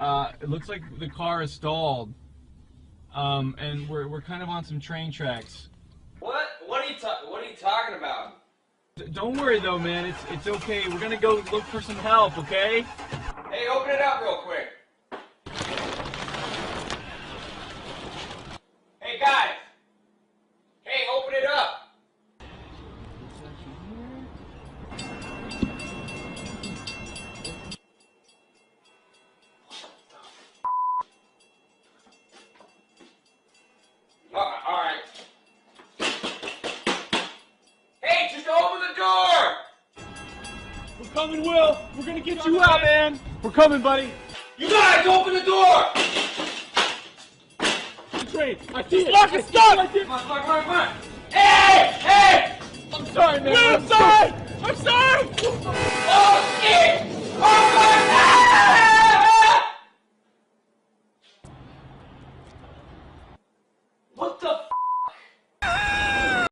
It looks like the car is stalled, and we're kind of on some train tracks. What? What are you talking about? Don't worry though, man. It's okay. We're gonna go look for some help, okay? Hey, open it up real quick. Hey guys. Hey, open it up. Alright. Hey, just open the door! We're coming, Will. We're gonna get you out, man. We're coming, buddy. You guys, open the door! The train. I see it. Lock it. Stop! Come on. Hey! I'm sorry, man. I'm sorry. I'm sorry. Oh, shit! Oh, my God!